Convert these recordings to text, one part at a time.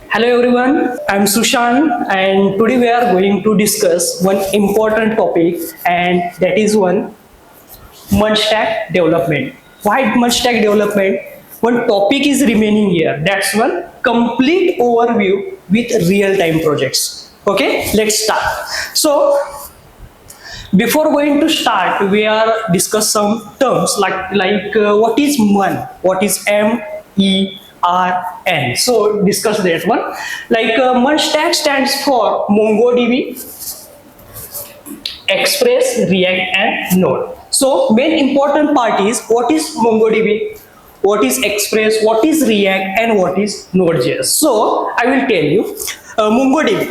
Hello everyone, I'm Sushan and today we are going to discuss one important topic and that is one MERN stack development. Why MERN stack development? One topic is remaining here. That's one complete overview with real-time projects. Okay, let's start. So before going to start, we are discuss some terms like what is MERN, what is MERN. So discuss that one. MERN stack stands for MongoDB, Express, React, and Node. So main important part is what is MongoDB, what is Express, what is React, and what is Node.js. So I will tell you, MongoDB,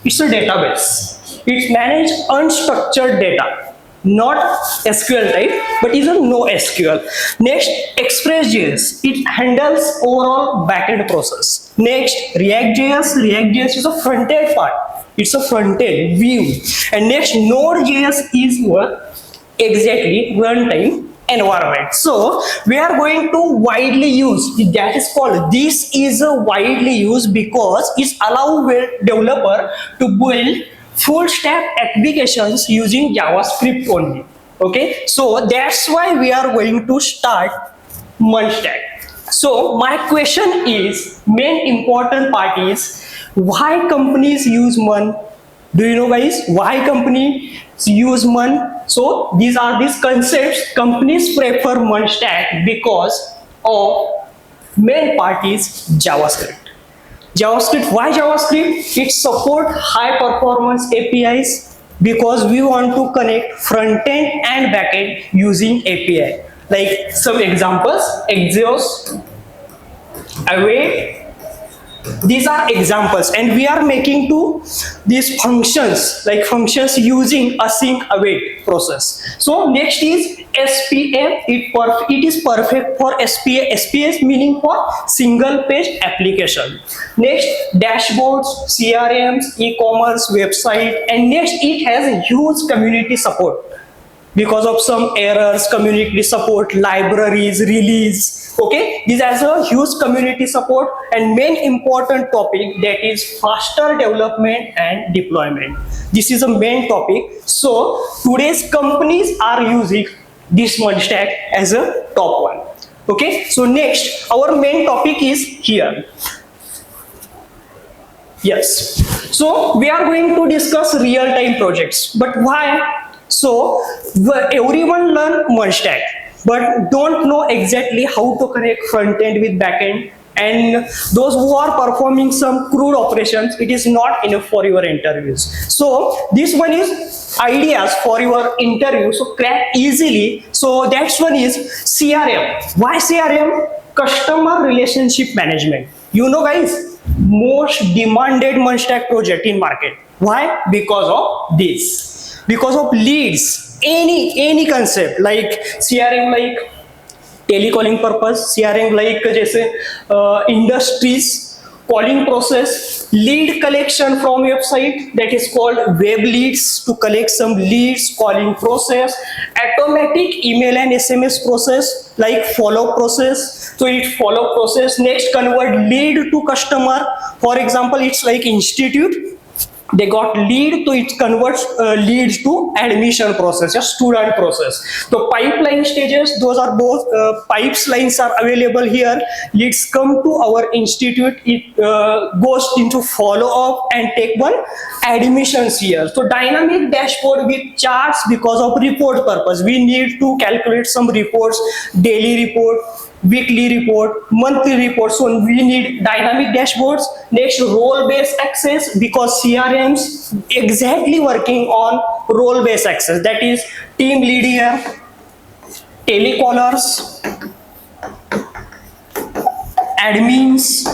it's a database. It manages unstructured data, not SQL type, but is a no SQL. Next, Express.js, it handles overall backend process. Next, React.js is a front-end part. It's a front-end view. And next, Node.js is what exactly runtime environment. So we are going to widely use, that is called, this is a widely used because it allows developer to build full stack applications using JavaScript only. Okay, so that's why we are going to start MERN stack. So my question is, main important part is why companies use MERN? Do you know guys why companies use MERN? So these are these concepts. Companies prefer MERN stack because of main part is JavaScript. JavaScript, why JavaScript? It supports high performance APIs because we want to connect front end and back end using API. Like some examples, Axios, Await. These are examples, and we are making to these functions, like functions using async await process. So next is SPA. It is perfect for SPA. SPA is meaning for single page application. Next, dashboards, CRMs, e-commerce, website, and next it has a huge community support. Because of some errors, community support, libraries, release. Okay, this has a huge community support, and main important topic that is faster development and deployment. This is a main topic. So today's companies are using this MERN stack as a top one. Okay, so next our main topic is here. Yes, so we are going to discuss real-time projects, but why? So everyone learn MERN stack, but don't know exactly how to connect front end with back end, and those who are performing some crude operations, it is not enough for your interviews. So this one is ideas for your interview, so crack easily. So that's one is CRM. Why CRM? Customer relationship management. You know guys, most demanded MERN stack project in market. Why? Because of this. Because of leads, any concept like CRM, like telecalling purpose, CRM like जैसे industries calling process, lead collection from website, that is called web leads, to collect some leads, calling process, automatic email and SMS process like follow process. So it follow process. Next, convert lead to customer. For example, it's like institute. They got lead, so it converts leads to admission process, a student process. So pipeline stages, those are both pipelines are available here. Leads come to our institute, it goes into follow up and take one admissions here. So dynamic dashboard with charts because of report purpose. We need to calculate some reports, daily report, weekly report, monthly report, so we need dynamic dashboards. Next, role-based access, because CRMs exactly working on role-based access, that is team lead here, telecallers, admins,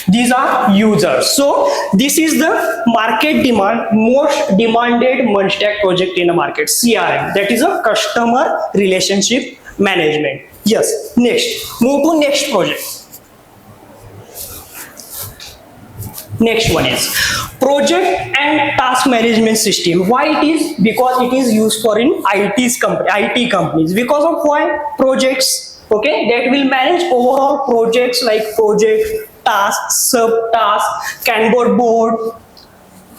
these are users. So this is the market demand, most demanded MERN stack project in the market, CRM, that is a customer relationship management. Yes, next, move to next project. Next one is project and task management system. Why it is? Because it is used for in IT companies. Because of why? Projects, okay, that will manage overall projects like project, task, sub-task, Kanban board.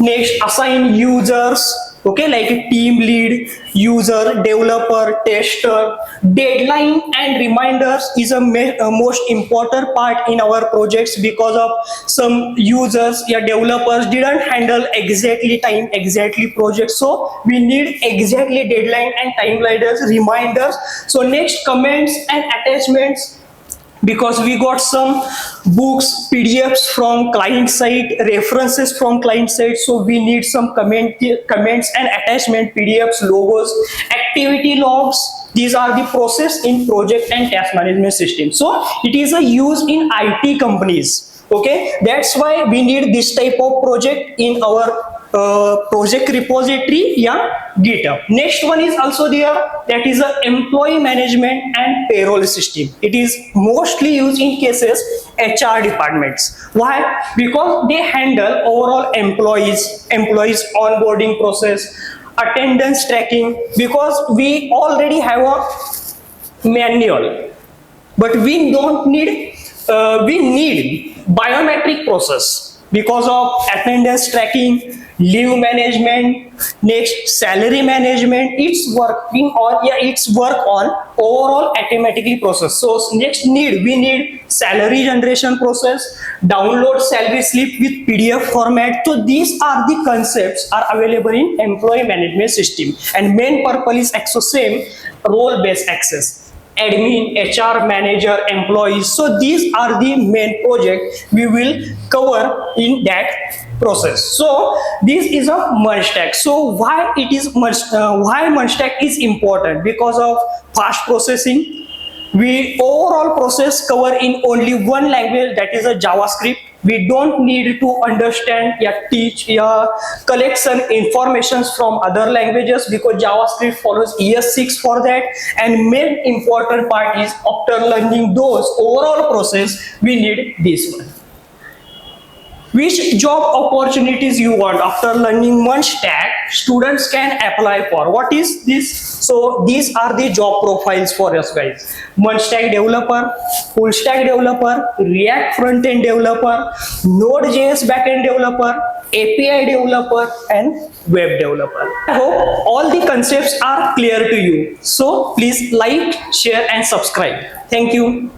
Next, assign users, okay, like a team lead, user, developer, tester. Deadline and reminders is a most important part in our projects because of some users, yeah, developers didn't handle exactly time, exactly project. So we need exactly deadline and timeliners, reminders. So next, comments and attachments, because we got some books, PDFs from client side, references from client side, so we need some comments and attachment, PDFs, logos, activity logs. These are the process in project and task management system. So it is a use in IT companies. Okay, that's why we need this type of project in our project repository, yeah, GitHub. Next one is also there, that is a employee management and payroll system. It is mostly used in cases HR departments. Why? Because they handle overall employees onboarding process, attendance tracking, because we already have a manual, but we don't need we need biometric process because of attendance tracking, leave management, next salary management. It's working on, yeah, it's work on overall automatically process. So next we need salary generation process, download salary slip with PDF format. So these are the concepts are available in employee management system, and main purpose is also same, role based access, admin, HR, manager, employees. So these are the main project we will cover in that process. So this is a MERN stack. So why it is why MERN stack is important? Because of fast processing. We overall process cover in only one language, that is a JavaScript. We don't need to understand, yeah, teach, yeah, collect some informations from other languages, because JavaScript follows ES6 for that. And main important part is after learning those overall process, we need this one. Which job opportunities you want after learning MERN stack, students can apply for? What is this? So these are the job profiles for us guys. MERN stack developer, full stack developer, React front-end developer, Node.js backend developer, API developer, and web developer. I hope all the concepts are clear to you. So please like, share and subscribe. Thank you.